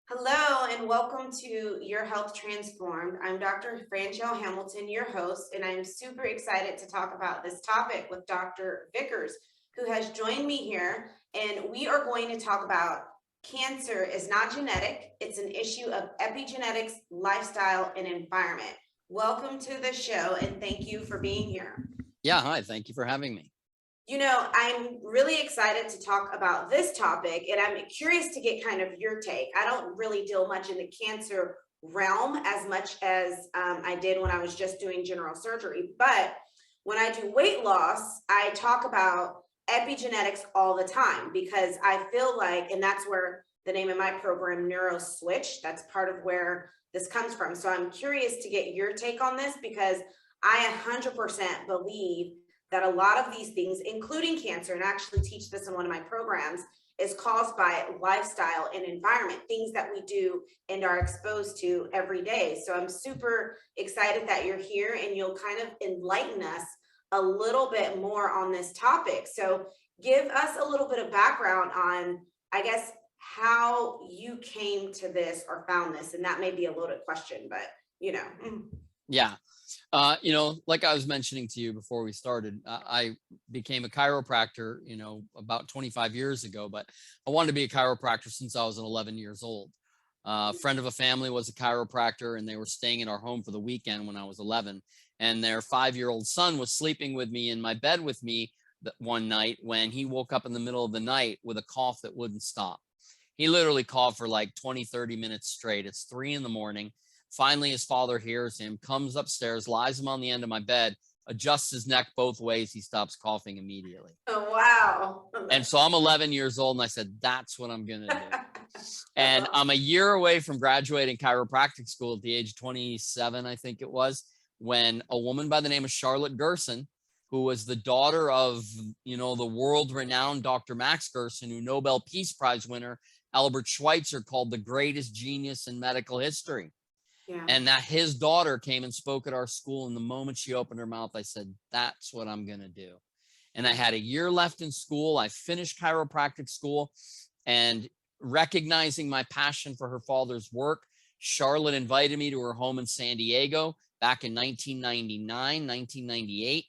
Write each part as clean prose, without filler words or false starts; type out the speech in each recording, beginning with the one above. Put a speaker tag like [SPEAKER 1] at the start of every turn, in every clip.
[SPEAKER 1] Hello and welcome to Your Health Transformed. I'm Dr. Franchelle Hamilton, your host, and I'm super excited to talk about this topic with Dr. Vickers, who has joined me here. And we are going to talk about cancer is not genetic, it's an issue of epigenetics, lifestyle, and environment. Welcome to the show and thank you for being here.
[SPEAKER 2] Yeah, hi. Thank you for having me.
[SPEAKER 1] I'm really excited to talk about this topic, and I'm curious to get kind of your take. I don't really deal much in the cancer realm as much as I did when I was just doing general surgery. But when I do weight loss, I talk about epigenetics all the time because I feel like, and that's where the name of my program, Neuro Switch, that's part of where this comes from. So I'm curious to get your take on this because I 100% believe that a lot of these things, including cancer, and I actually teach this in one of my programs, is caused by lifestyle and environment, things that we do and are exposed to every day. So I'm super excited that you're here and you'll kind of enlighten us a little bit more on this topic. So give us a little bit of background on, I guess, how you came to this or found this. And that may be a loaded question, but you know.
[SPEAKER 2] Yeah. Like I was mentioning to you before we started, I became a chiropractor, about 25 years ago, but I wanted to be a chiropractor since I was 11 years old. A friend of a family was a chiropractor and they were staying in our home for the weekend when I was 11. And their 5-year-old son was sleeping with me in my bed with me one night when he woke up in the middle of the night with a cough that wouldn't stop. He literally coughed for like 20, 30 minutes straight. It's 3 a.m. Finally, his father hears him, comes upstairs, lies him on the end of my bed, adjusts his neck both ways. He stops coughing immediately.
[SPEAKER 1] Oh, wow.
[SPEAKER 2] And so I'm 11 years old and I said, that's what I'm going to do. And I'm a year away from graduating chiropractic school at the age of 27, I think it was, when a woman by the name of Charlotte Gerson, who was the daughter of, the world-renowned Dr. Max Gerson, who Nobel Peace Prize winner Albert Schweitzer called the greatest genius in medical history.
[SPEAKER 1] Yeah.
[SPEAKER 2] And that his daughter came and spoke at our school. And the moment she opened her mouth, I said, that's what I'm going to do. And I had a year left in school. I finished chiropractic school, and recognizing my passion for her father's work, Charlotte invited me to her home in San Diego back in 1999, 1998,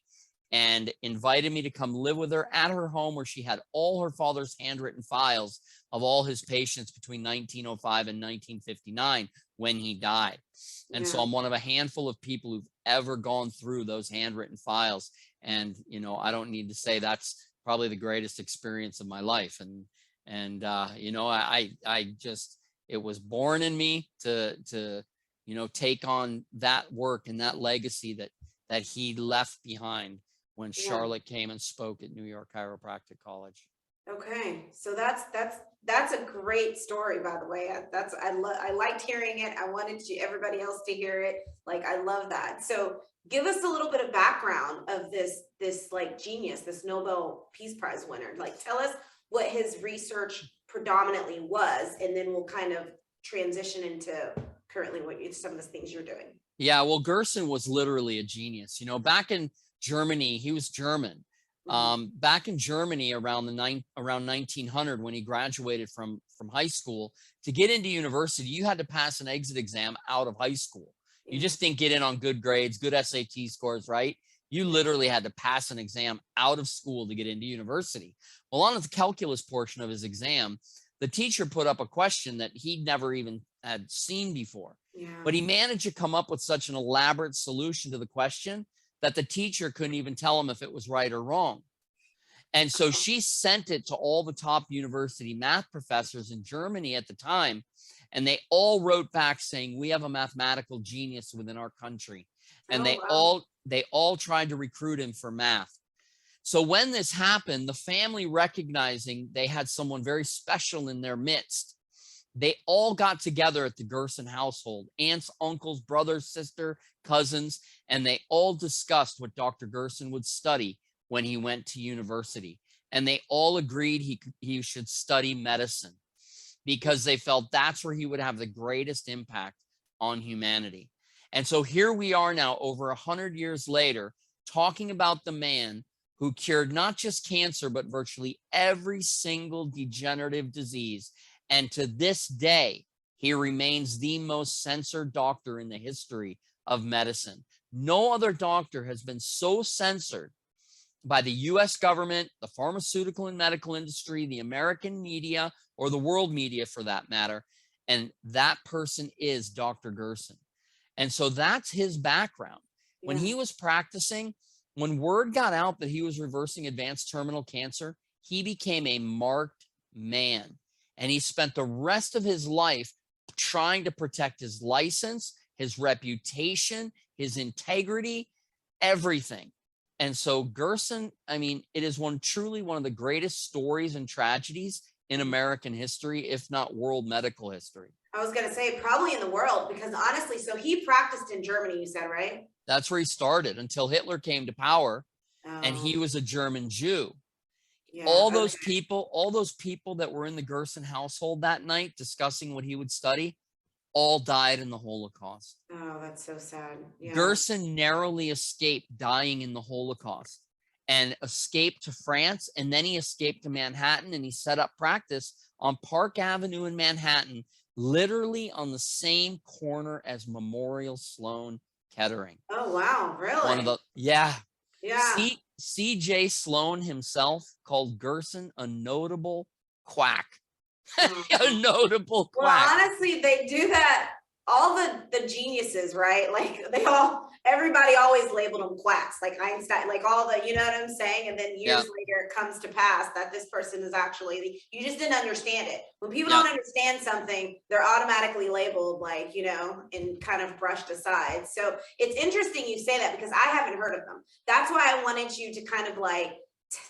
[SPEAKER 2] and invited me to come live with her at her home, where she had all her father's handwritten files of all his patients between 1905 and 1959 when he died. And so I'm one of a handful of people who've ever gone through those handwritten files. And, I don't need to say that's probably the greatest experience of my life. I just, it was born in me to take on that work and that legacy that he left behind when Charlotte came and spoke at New York Chiropractic College.
[SPEAKER 1] Okay, so that's a great story, by the way. I liked hearing it. I wanted everybody else to hear it. Like, I love that. So give us a little bit of background of this like genius, this Nobel Peace Prize winner. Like, tell us what his research predominantly was, and then we'll kind of transition into currently some of the things you're doing.
[SPEAKER 2] Yeah, well, Gerson was literally a genius. Back in Germany, he was German. Back in Germany around 1900, when he graduated from high school, to get into university, you had to pass an exit exam out of high school. You just didn't get in on good grades, good SAT scores, right? You literally had to pass an exam out of school to get into university. Well, on the calculus portion of his exam, the teacher put up a question that he'd never even had seen before. But he managed to come up with such an elaborate solution to the question that the teacher couldn't even tell him if it was right or wrong. And so she sent it to all the top university math professors in Germany at the time, and they all wrote back saying, we have a mathematical genius within our country. And they all tried to recruit him for math. So when this happened, the family, recognizing they had someone very special in their midst, they all got together at the Gerson household, aunts, uncles, brothers, sister, cousins, and they all discussed what Dr. Gerson would study when he went to university. And they all agreed he should study medicine because they felt that's where he would have the greatest impact on humanity. And so here we are now, over 100 years later, talking about the man who cured not just cancer, but virtually every single degenerative disease. And to this day, He remains the most censored doctor in the history of medicine. No other doctor has been so censored by the US government, the pharmaceutical and medical industry, the American media, or the world media for that matter. And that person is Dr. Gerson. And so that's his background. When
[SPEAKER 1] Yeah.
[SPEAKER 2] he was practicing, when word got out that he was reversing advanced terminal cancer, he became a marked man. And he spent the rest of his life trying to protect his license, his reputation, his integrity, everything. And so Gerson, I mean, it is truly one of the greatest stories and tragedies in American history, if not world medical history.
[SPEAKER 1] I was going to say probably in the world, because honestly, so he practiced in Germany, you said, right?
[SPEAKER 2] That's where he started until Hitler came to power, and
[SPEAKER 1] Oh,
[SPEAKER 2] he was a German Jew.
[SPEAKER 1] yeah.
[SPEAKER 2] All
[SPEAKER 1] Okay.
[SPEAKER 2] those people that were in the Gerson household that night discussing what he would study, all died in the Holocaust.
[SPEAKER 1] Oh, that's so sad. Yeah.
[SPEAKER 2] Gerson narrowly escaped dying in the Holocaust and escaped to France. And then he escaped to Manhattan, and he set up practice on Park Avenue in Manhattan, literally on the same corner as Memorial Sloan Kettering.
[SPEAKER 1] Oh, wow. Really?
[SPEAKER 2] One of the, yeah.
[SPEAKER 1] Yeah.
[SPEAKER 2] C.J. Sloan himself called Gerson a notable quack.
[SPEAKER 1] Oh.
[SPEAKER 2] A notable
[SPEAKER 1] Well,
[SPEAKER 2] quack.
[SPEAKER 1] honestly, they do that. All the geniuses, right? Like everybody always labeled them quacks, like Einstein, like all the, you know what I'm saying? And then years
[SPEAKER 2] Yeah.
[SPEAKER 1] later, it comes to pass that this person is actually, you just didn't understand it. When people
[SPEAKER 2] Yeah.
[SPEAKER 1] don't understand something, they're automatically labeled like, and kind of brushed aside. So it's interesting you say that, because I haven't heard of them. That's why I wanted you to kind of like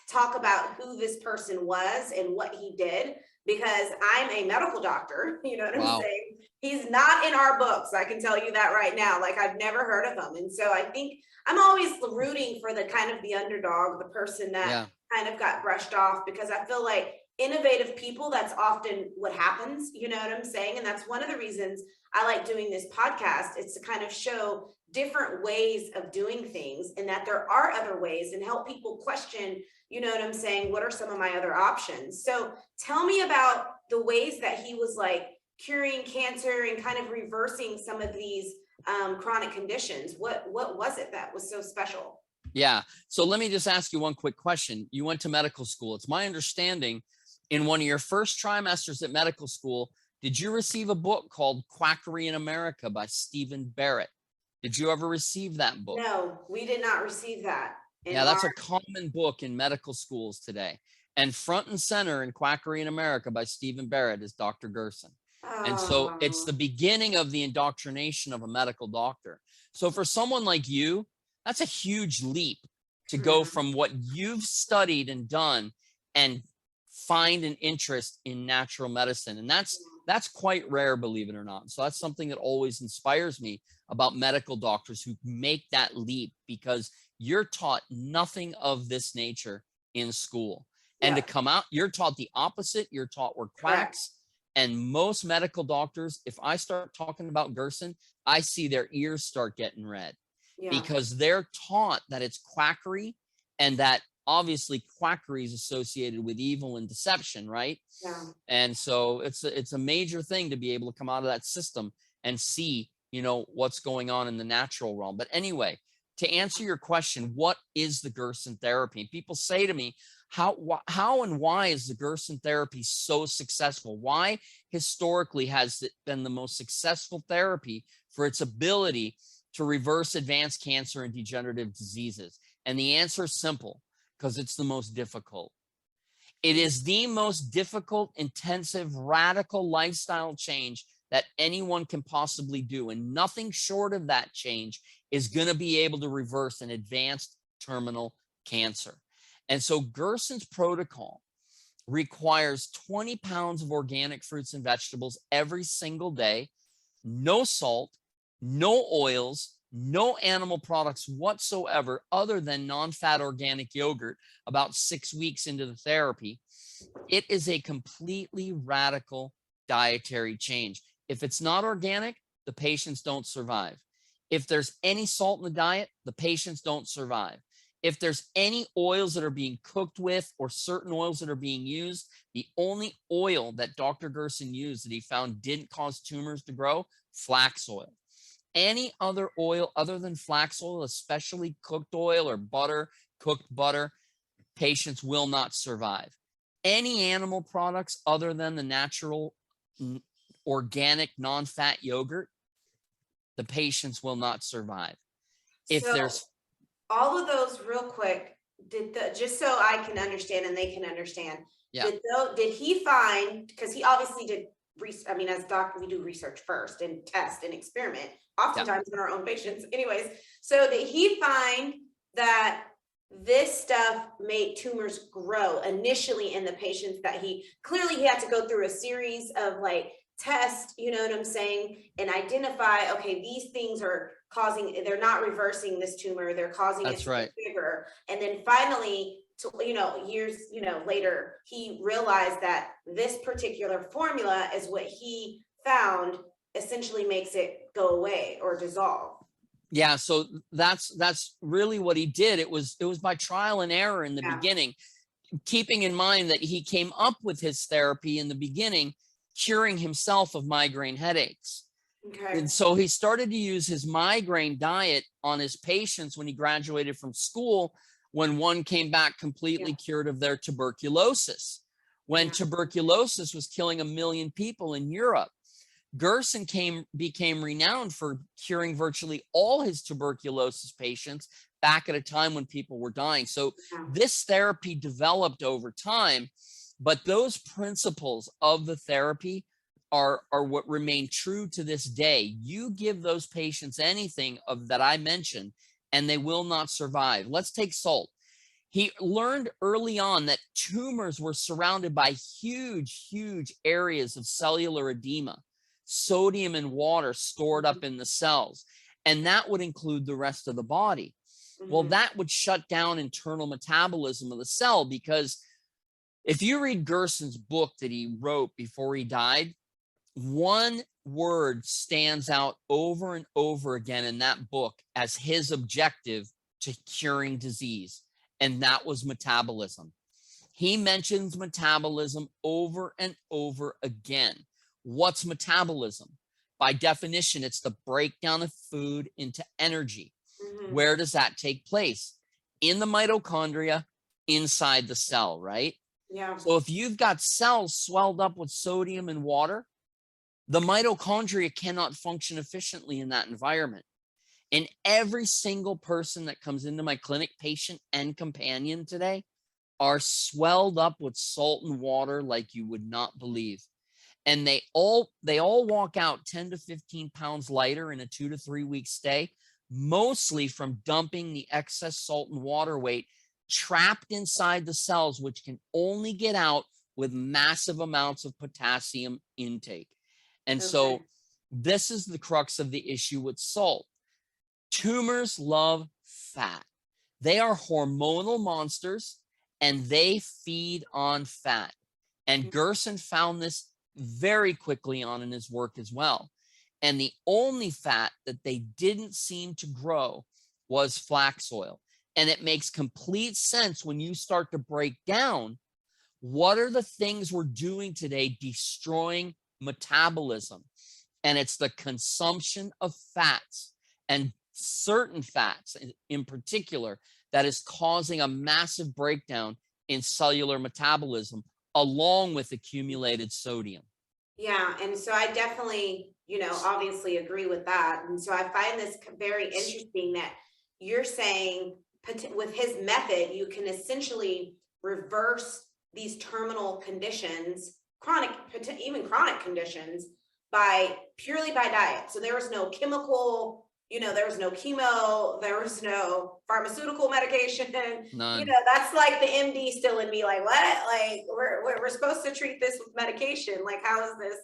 [SPEAKER 1] talk about who this person was and what he did, because I'm a medical doctor, you know what
[SPEAKER 2] Wow.
[SPEAKER 1] I'm saying? He's not in our books. I can tell you that right now. Like, I've never heard of him. And so I think I'm always rooting for the kind of the underdog, the person that kind of got brushed off, because I feel like innovative people, that's often what happens, you know what I'm saying? And that's one of the reasons I like doing this podcast. It's to kind of show different ways of doing things, and that there are other ways, and help people question, you know what I'm saying? What are some of my other options? So tell me about the ways that he was like curing cancer and kind of reversing some of these chronic conditions. What was it that was so special?
[SPEAKER 2] Yeah. So let me just ask you one quick question. You went to medical school. It's my understanding in one of your first trimesters at medical school, did you receive a book called Quackery in America by Stephen Barrett? Did you ever receive that book?
[SPEAKER 1] No, we did not receive that.
[SPEAKER 2] Yeah, that's a common book in medical schools today. And front and center in Quackery in America by Stephen Barrett is Dr. Gerson. And so it's the beginning of the indoctrination of a medical doctor. So for someone like you, that's a huge leap to go from what you've studied and done and find an interest in natural medicine. And that's quite rare, believe it or not. So that's something that always inspires me about medical doctors who make that leap, because you're taught nothing of this nature in school. And to come out, you're taught the opposite. You're taught we're quacks. And most medical doctors, if I start talking about Gerson, I see their ears start getting red, because they're taught that it's quackery, and that obviously quackery is associated with evil and deception, right?
[SPEAKER 1] Yeah.
[SPEAKER 2] And so it's a major thing to be able to come out of that system and see, what's going on in the natural realm. But anyway, to answer your question, what is the Gerson therapy? People say to me, how and why is the Gerson therapy so successful? Why historically has it been the most successful therapy for its ability to reverse advanced cancer and degenerative diseases? And the answer is simple: because it's the most difficult. It is the most difficult, intensive, radical lifestyle change that anyone can possibly do. And nothing short of that change is going to be able to reverse an advanced terminal cancer. And so Gerson's protocol requires 20 pounds of organic fruits and vegetables every single day, no salt, no oils, no animal products whatsoever, other than non-fat organic yogurt about 6 weeks into the therapy. It is a completely radical dietary change. If it's not organic, the patients don't survive. If there's any salt in the diet, the patients don't survive. If there's any oils that are being cooked with or certain oils that are being used, the only oil that Dr. Gerson used that he found didn't cause tumors to grow, flax oil. Any other oil other than flax oil, especially cooked oil or butter, cooked butter, patients will not survive. Any animal products other than the natural, organic, non-fat yogurt, the patients will not survive. If
[SPEAKER 1] So
[SPEAKER 2] there's,
[SPEAKER 1] all of those real quick, just so I can understand and they can understand,
[SPEAKER 2] yeah,
[SPEAKER 1] did he find, because he obviously did, I mean, as doctor, we do research first and test and experiment,
[SPEAKER 2] yeah,
[SPEAKER 1] oftentimes in our own patients. Anyways, so did he find that this stuff made tumors grow initially in the patients that he had to go through a series of like tests, you know what I'm saying, and identify, okay, these things are causing, they're not reversing this tumor, they're causing it
[SPEAKER 2] that's
[SPEAKER 1] to
[SPEAKER 2] right.
[SPEAKER 1] get bigger. And then finally, to, years, later, he realized that this particular formula is what he found essentially makes it go away or dissolve.
[SPEAKER 2] Yeah, so that's really what he did. It was by trial and error in the
[SPEAKER 1] Yeah.
[SPEAKER 2] beginning, keeping in mind that he came up with his therapy in the beginning, curing himself of migraine headaches.
[SPEAKER 1] Okay.
[SPEAKER 2] And so he started to use his migraine diet on his patients when he graduated from school, when one came back completely cured of their tuberculosis, when tuberculosis was killing 1 million people in Europe. Gerson became renowned for curing virtually all his tuberculosis patients back at a time when people were dying. So this therapy developed over time, but those principles of the therapy are what remain true to this day. You give those patients anything of that I mentioned, and they will not survive. Let's take salt. He learned early on that tumors were surrounded by huge, huge areas of cellular edema, sodium and water stored up in the cells, and that would include the rest of the body. Well, that would shut down internal metabolism of the cell, because if you read Gerson's book that he wrote before he died, one word stands out over and over again in that book as his objective to curing disease, and that was metabolism. He mentions metabolism over and over again. What's metabolism? By definition, it's the breakdown of food into energy. Where does that take place? In the mitochondria, inside the cell, right?
[SPEAKER 1] Yeah.
[SPEAKER 2] So if you've got cells swelled up with sodium and water, the mitochondria cannot function efficiently in that environment. And every single person that comes into my clinic, patient and companion today, are swelled up with salt and water like you would not believe. And they all walk out 10 to 15 pounds lighter in a 2 to 3 week stay, mostly from dumping the excess salt and water weight trapped inside the cells, which can only get out with massive amounts of potassium intake. And so this is the crux of the issue with salt. Tumors love fat. They are hormonal monsters, and they feed on fat. And Gerson found this very quickly on in his work as well. And the only fat that they didn't seem to grow was flax oil. And it makes complete sense when you start to break down what are the things we're doing today destroying metabolism. And it's the consumption of fats, and certain fats in particular, that is causing a massive breakdown in cellular metabolism, along with accumulated sodium.
[SPEAKER 1] Yeah, and so I definitely, obviously agree with that. And so I find this very interesting that you're saying with his method, you can essentially reverse these terminal conditions, even chronic conditions, purely by diet. So there was no chemical, there was no chemo, there was no pharmaceutical medication.
[SPEAKER 2] None.
[SPEAKER 1] That's like the MD still in me, like, what? Like, we're supposed to treat this with medication. Like, how is this,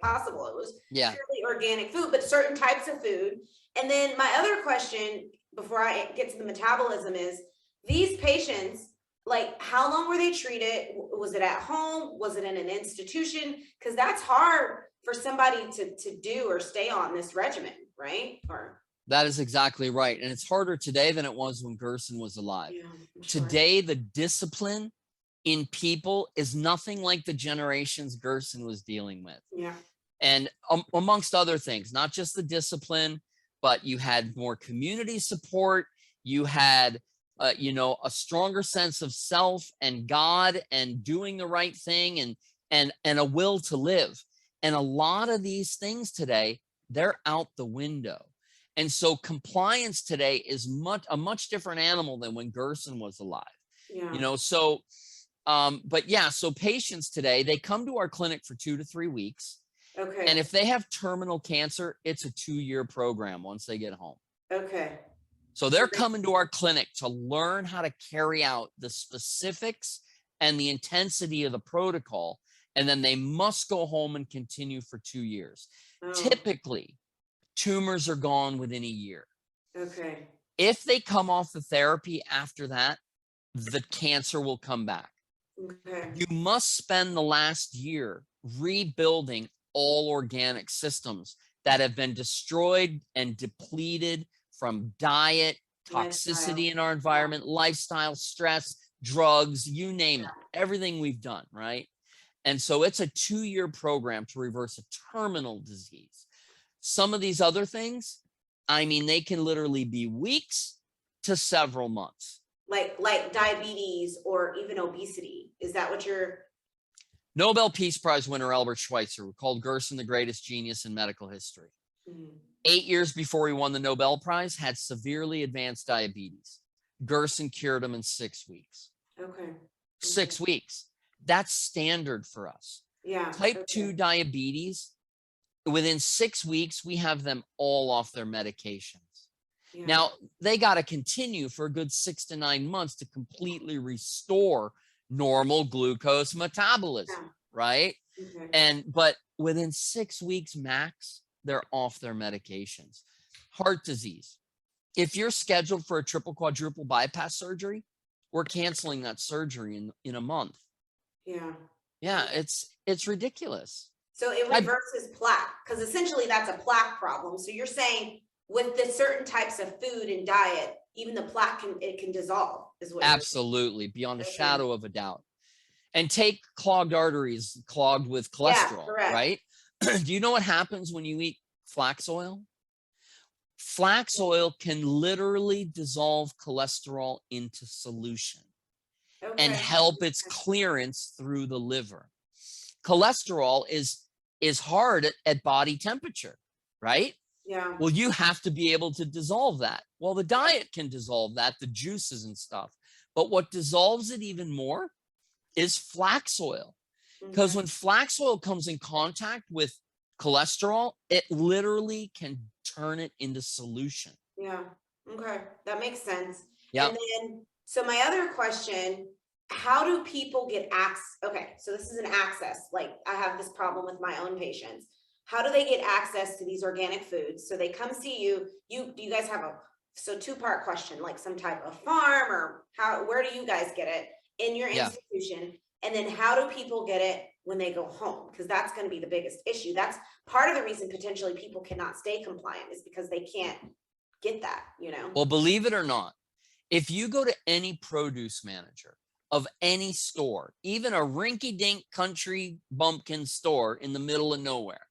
[SPEAKER 1] possible? It was purely organic food, but certain types of food. And then my other question before I get to the metabolism is, these patients, like, how long were they treated? Was it at home? Was it in an institution? Because that's hard for somebody to do or stay on this regimen, right?
[SPEAKER 2] That is exactly right. And it's harder today than it was when Gerson was alive.
[SPEAKER 1] Yeah, I'm sure.
[SPEAKER 2] Today, the discipline in people is nothing like the generations Gerson was dealing with.
[SPEAKER 1] Yeah.
[SPEAKER 2] And amongst other things, not just the discipline, but you had more community support. You had, a stronger sense of self and God and doing the right thing and a will to live. And a lot of these things today, they're out the window. And so compliance today is a much different animal than when Gerson was alive.
[SPEAKER 1] Yeah.
[SPEAKER 2] But yeah, so patients today, they come to our clinic for 2 to 3 weeks.
[SPEAKER 1] Okay.
[SPEAKER 2] And if they have terminal cancer, it's a 2-year program once they get home.
[SPEAKER 1] Okay.
[SPEAKER 2] So they're coming to our clinic to learn how to carry out the specifics and the intensity of the protocol. And then they must go home and continue for 2 years.
[SPEAKER 1] Oh,
[SPEAKER 2] Typically, tumors are gone within a year.
[SPEAKER 1] okay.
[SPEAKER 2] If they come off the therapy after that, the cancer will come back.
[SPEAKER 1] Okay.
[SPEAKER 2] You must spend the last year rebuilding all organic systems that have been destroyed and depleted from diet, toxicity in our environment, lifestyle, stress, drugs, you name it, everything we've done, right? And so it's a 2-year program to reverse a terminal disease. Some of these other things, I mean, they can literally be weeks to several months.
[SPEAKER 1] Like diabetes or even obesity. Is that what you're?
[SPEAKER 2] Nobel Peace Prize winner Albert Schweitzer called Gerson the greatest genius in medical history. 8 years before he won the Nobel Prize, had severely advanced diabetes. Gerson cured him in 6 weeks.
[SPEAKER 1] Okay.
[SPEAKER 2] 6 weeks. That's standard for us.
[SPEAKER 1] Yeah.
[SPEAKER 2] Type 2 diabetes, within 6 weeks, we have them all off their medications.
[SPEAKER 1] Yeah.
[SPEAKER 2] Now, they got to continue for a good 6 to 9 months to completely restore normal glucose metabolism, right?
[SPEAKER 1] Okay.
[SPEAKER 2] But within 6 weeks max, they're off their medications. Heart disease. If you're scheduled for a triple quadruple bypass surgery, we're canceling that surgery in a month.
[SPEAKER 1] Yeah.
[SPEAKER 2] Yeah, it's ridiculous.
[SPEAKER 1] So it reverses plaque, because essentially that's a plaque problem. So you're saying with the certain types of food and diet, even the plaque can dissolve, is what
[SPEAKER 2] absolutely, beyond a shadow of a doubt. And take clogged arteries, clogged with cholesterol, right? Do you know what happens when you eat flax oil? Flax oil can literally dissolve cholesterol into solution and help its clearance through the liver. Cholesterol is hard at body temperature, right?
[SPEAKER 1] Yeah.
[SPEAKER 2] Well, you have to be able to dissolve that. Well, the diet can dissolve that, the juices and stuff. But what dissolves it even more is flax oil. Because when flax oil comes in contact with cholesterol, it literally can turn it into solution.
[SPEAKER 1] Yeah. Okay. That makes sense.
[SPEAKER 2] Yeah.
[SPEAKER 1] And then, so my other question, how do people get access? Okay. So this is an access. Like I have this problem with my own patients. How do they get access to these organic foods? So they come see you. Do you guys have so 2-part question, like some type of farm or where do you guys get it in your institution? And then how do people get it when they go home? Because that's going to be the biggest issue. That's part of the reason potentially people cannot stay compliant is because they can't get that,
[SPEAKER 2] Well, believe it or not, if you go to any produce manager of any store, even a rinky-dink country bumpkin store in the middle of nowhere,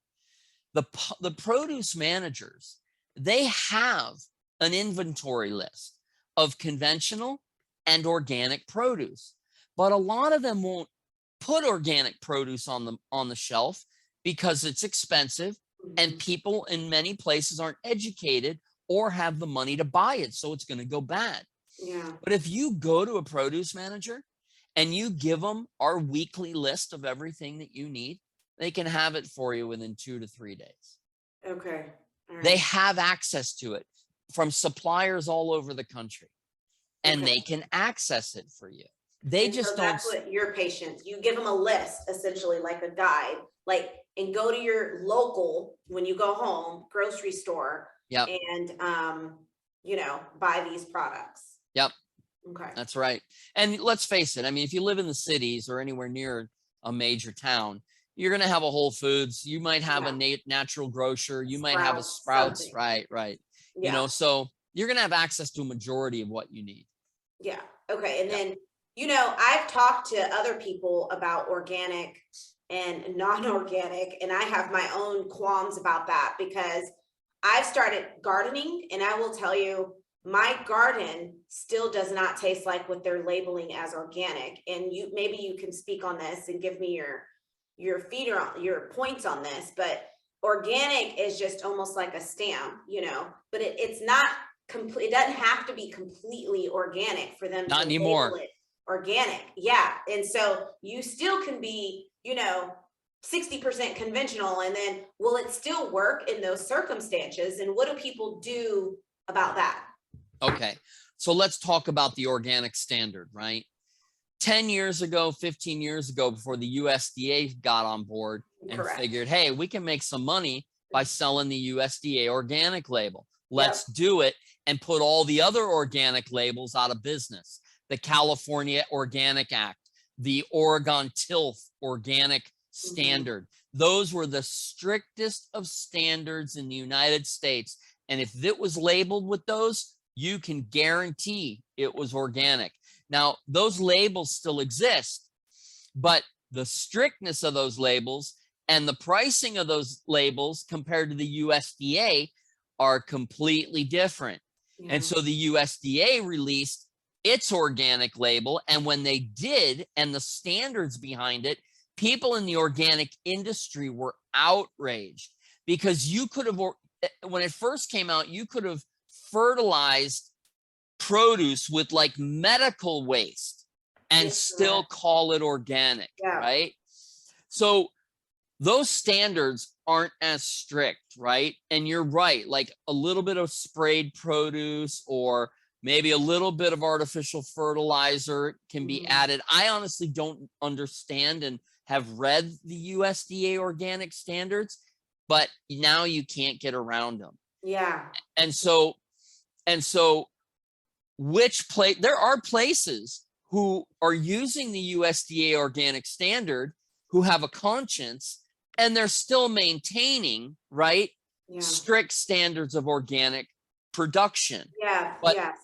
[SPEAKER 2] the produce managers, they have an inventory list of conventional and organic produce. But a lot of them won't put organic produce on the shelf because it's expensive and people in many places aren't educated or have the money to buy it. So it's going to go bad.
[SPEAKER 1] Yeah.
[SPEAKER 2] But if you go to a produce manager and you give them our weekly list of everything that you need, they can have it for you within 2 to 3 days.
[SPEAKER 1] Okay. All right.
[SPEAKER 2] They have access to it from suppliers all over the country and they can access it for you. They just don't.
[SPEAKER 1] That's what your patients, you give them a list, essentially like a guide, and go to your local, when you go home, grocery store and, buy these products.
[SPEAKER 2] Yep.
[SPEAKER 1] Okay.
[SPEAKER 2] That's right. And let's face it. I mean, if you live in the cities or anywhere near a major town, you're going to have a Whole Foods. You might have a natural grocer. You might have a Sprouts. Right. you know,
[SPEAKER 1] Yeah.
[SPEAKER 2] so you're going to have access to a majority of what you need.
[SPEAKER 1] Yeah. Okay. And
[SPEAKER 2] Yeah.
[SPEAKER 1] then, I've talked to other people about organic and non-organic, and I have my own qualms about that because I've started gardening, and I will tell you, my garden still does not taste like what they're labeling as organic. And maybe you can speak on this and give me your points on this, but organic is just almost like a stamp, but it's not complete. It doesn't have to be completely organic for them
[SPEAKER 2] Not
[SPEAKER 1] to label
[SPEAKER 2] anymore.
[SPEAKER 1] it organic. Yeah. And so you still can be, 60% conventional, and then will it still work in those circumstances? And what do people do about that?
[SPEAKER 2] Okay. So let's talk about the organic standard, right? 10 years ago, 15 years ago, before the USDA got on board and
[SPEAKER 1] Correct.
[SPEAKER 2] figured, hey, we can make some money by selling the USDA organic label. Let's
[SPEAKER 1] Yep.
[SPEAKER 2] do it and put all the other organic labels out of business. The California Organic Act, the Oregon TILF organic standard. Those were the strictest of standards in the United States. And if it was labeled with those, you can guarantee it was organic. Now, those labels still exist, but the strictness of those labels and the pricing of those labels compared to the USDA are completely different.
[SPEAKER 1] Yeah.
[SPEAKER 2] And so the USDA released its organic label. And when they did, and the standards behind it, people in the organic industry were outraged because you could have, when it first came out, you could have fertilized produce with like medical waste and still call it organic, right? So those standards aren't as strict, right? And you're right, like a little bit of sprayed produce or maybe a little bit of artificial fertilizer can be added. I honestly don't understand and have read the USDA organic standards, but now you can't get around them.
[SPEAKER 1] Yeah.
[SPEAKER 2] And so there are places who are using the USDA organic standard who have a conscience and they're still maintaining, right, strict standards of organic production.
[SPEAKER 1] Yeah.
[SPEAKER 2] But
[SPEAKER 1] yes.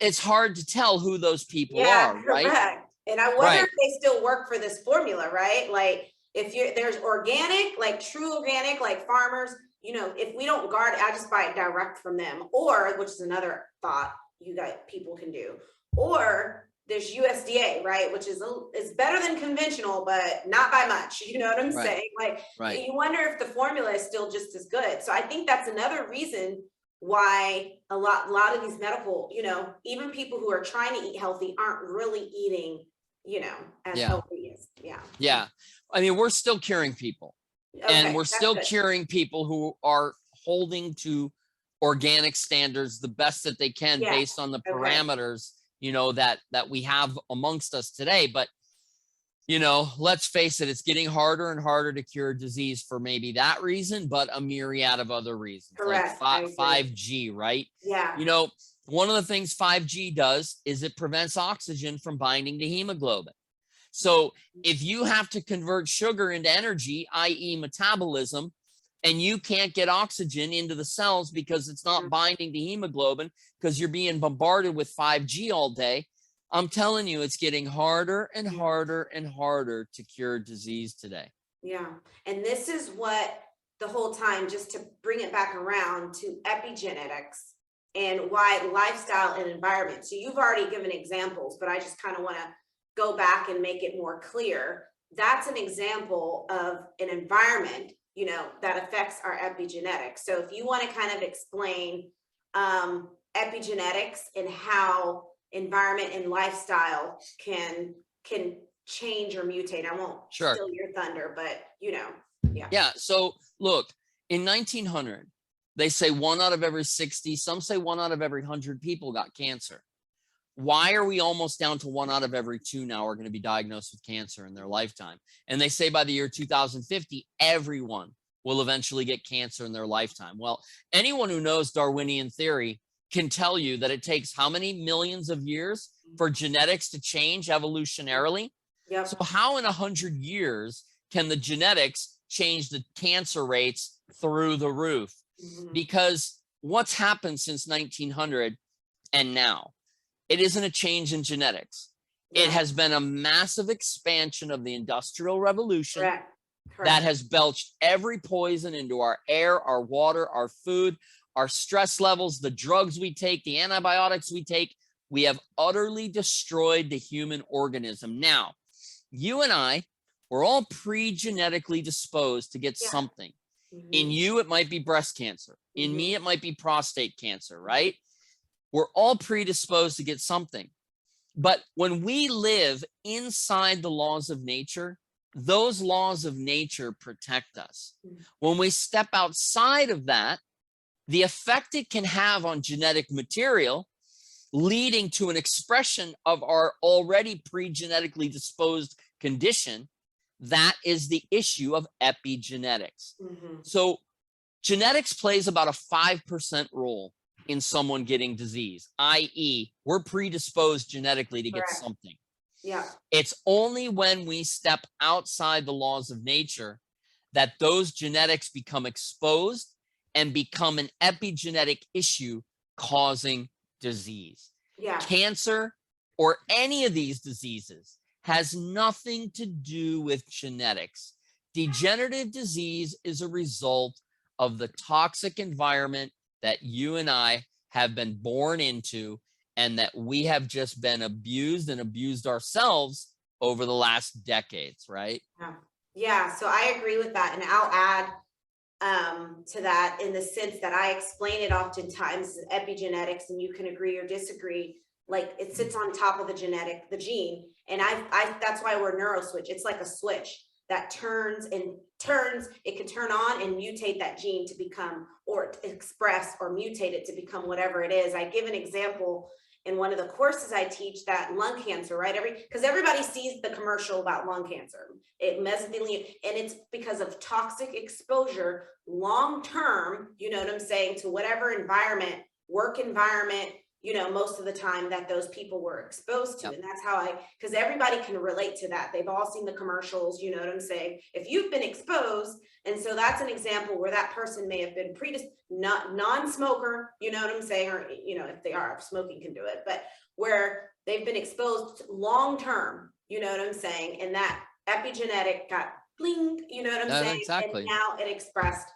[SPEAKER 2] It's hard to tell who those people are, right?
[SPEAKER 1] Correct. And I wonder if they still work for this formula, right? Like if there's organic, like true organic, like farmers, if we don't guard, I just buy it direct from them, or, which is another thought people can do, or there's USDA, right? Which is better than conventional, but not by much. You know what I'm saying? Like, you wonder if the formula is still just as good. So I think that's another reason why a lot of these medical, even people who are trying to eat healthy aren't really eating, as healthy as,
[SPEAKER 2] Yeah. I mean, we're still curing people. And we're still curing people who are holding to organic standards the best that they can based on the parameters, that we have amongst us today. But, let's face it, it's getting harder and harder to cure disease for maybe that reason, but a myriad of other reasons.
[SPEAKER 1] Correct.
[SPEAKER 2] Like 5G, right?
[SPEAKER 1] Yeah.
[SPEAKER 2] One of the things 5G does is it prevents oxygen from binding to hemoglobin. So if you have to convert sugar into energy, i.e. metabolism, and you can't get oxygen into the cells because it's not binding to hemoglobin because you're being bombarded with 5G all day, I'm telling you, it's getting harder and harder and harder to cure disease today.
[SPEAKER 1] Yeah. And this is what the whole time, just to bring it back around to epigenetics and why lifestyle and environment. So you've already given examples, but I just kind of want to go back and make it more clear. That's an example of an environment, that affects our epigenetics. So if you want to kind of explain epigenetics and how environment and lifestyle can change or mutate. I won't steal your thunder, but
[SPEAKER 2] Yeah. So look, in 1900, they say 1 out of every 60, some say 1 out of every 100 people got cancer. Why are we almost down to 1 out of every 2 now are going to be diagnosed with cancer in their lifetime? And they say by the year 2050, everyone will eventually get cancer in their lifetime. Well, anyone who knows Darwinian theory can tell you that it takes how many millions of years for genetics to change evolutionarily? So how in 100 years can the genetics change the cancer rates through the roof? Because what's happened since 1900 and now? It isn't a change in genetics. It
[SPEAKER 1] Yeah.
[SPEAKER 2] has been a massive expansion of the Industrial Revolution
[SPEAKER 1] Correct.
[SPEAKER 2] that
[SPEAKER 1] Correct.
[SPEAKER 2] has belched every poison into our air, our water, our food, our stress levels, the drugs we take, the antibiotics we take. We have utterly destroyed the human organism. Now, you and I, we're all pre-genetically disposed to get
[SPEAKER 1] Yeah.
[SPEAKER 2] something. In
[SPEAKER 1] Mhm.
[SPEAKER 2] you, it might be breast cancer. In
[SPEAKER 1] Mhm.
[SPEAKER 2] me, it might be prostate cancer, right? We're all predisposed to get something. But when we live inside the laws of nature, those laws of nature protect us.
[SPEAKER 1] Mm.
[SPEAKER 2] When we step outside of that, the effect it can have on genetic material, leading to an expression of our already pre-genetically disposed condition, that is the issue of epigenetics.
[SPEAKER 1] Mhm.
[SPEAKER 2] So genetics plays about a 5% role in someone getting disease, i.e., we're predisposed genetically to get
[SPEAKER 1] Correct.
[SPEAKER 2] something.
[SPEAKER 1] Yeah.
[SPEAKER 2] It's only when we step outside the laws of nature that those genetics become exposed and become an epigenetic issue causing disease.
[SPEAKER 1] Yeah.
[SPEAKER 2] Cancer or any of these diseases has nothing to do with genetics. Degenerative disease is a result of the toxic environment that you and I have been born into, and that we have just been abused and abused ourselves over the last decades, right?
[SPEAKER 1] Yeah. Yeah. So I agree with that. And I'll add to that in the sense that I explain it oftentimes as epigenetics, and you can agree or disagree. Like it sits on top of the gene. And that's why we're neuroswitch. It's like a switch that turns, it can turn on and mutate that gene to become, or express or mutate it to become whatever it is. I give an example in one of the courses I teach, that lung cancer, right? Because everybody sees the commercial about lung cancer, mesothelioma, and it's because of toxic exposure, long-term, you know what I'm saying, to whatever environment, work environment, most of the time that those people were exposed to.
[SPEAKER 2] Yep.
[SPEAKER 1] And that's how because everybody can relate to that. They've all seen the commercials, you know what I'm saying? If you've been exposed, and so that's an example where that person may have been not non-smoker, you know what I'm saying? Or, if they are, smoking can do it, but where they've been exposed long-term, you know what I'm saying? And that epigenetic got bling, you know what I'm saying? And
[SPEAKER 2] Exactly.
[SPEAKER 1] now it expressed,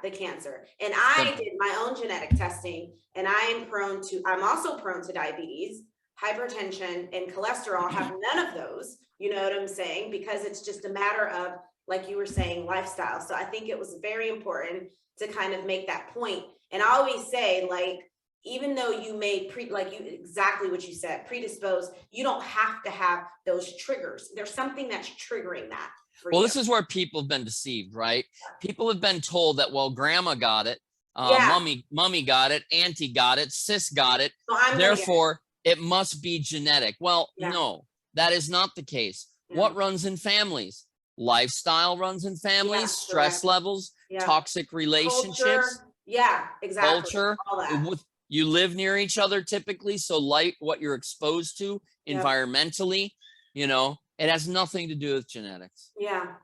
[SPEAKER 1] the cancer. And I
[SPEAKER 2] Simple.
[SPEAKER 1] did my own genetic testing, and I'm also prone to diabetes, hypertension, and cholesterol. Have none of those, you know what I'm saying? Because it's just a matter of, like you were saying, lifestyle. So I think it was very important to kind of make that point. And I always say, like, even though you may exactly what you said, predisposed, you don't have to have those triggers. There's something that's triggering that for
[SPEAKER 2] Well,
[SPEAKER 1] you.
[SPEAKER 2] this is where people have been deceived, right? People have been told that, well, grandma got it,
[SPEAKER 1] Yeah.
[SPEAKER 2] mommy got it, auntie got it, sis got it,
[SPEAKER 1] So I'm gonna get it.
[SPEAKER 2] therefore it must be genetic. Well,
[SPEAKER 1] Yeah.
[SPEAKER 2] no, that is not the case.
[SPEAKER 1] Yeah.
[SPEAKER 2] What runs in families? Lifestyle runs in families,
[SPEAKER 1] Yeah,
[SPEAKER 2] stress
[SPEAKER 1] correct.
[SPEAKER 2] levels,
[SPEAKER 1] Yeah.
[SPEAKER 2] toxic relationships,
[SPEAKER 1] Culture. Yeah, exactly.
[SPEAKER 2] culture.
[SPEAKER 1] All that.
[SPEAKER 2] You live near each other typically, so what you're exposed to
[SPEAKER 1] Yep.
[SPEAKER 2] environmentally, it has nothing to do with genetics.
[SPEAKER 1] Yeah,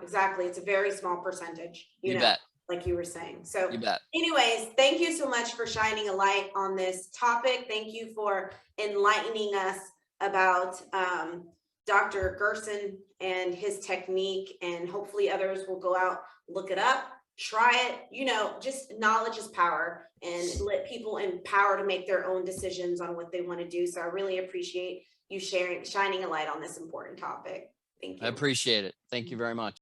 [SPEAKER 1] exactly. It's a very small percentage,
[SPEAKER 2] You bet.
[SPEAKER 1] like you were saying. So
[SPEAKER 2] You bet.
[SPEAKER 1] anyways, thank you so much for shining a light on this topic. Thank you for enlightening us about Dr. Gerson and his technique, and hopefully others will go out, look it up, try it. Just knowledge is power, and let people empower to make their own decisions on what they want to do. So I really appreciate you shining a light on this important topic. Thank
[SPEAKER 2] I
[SPEAKER 1] you.
[SPEAKER 2] appreciate it. Thank you very much.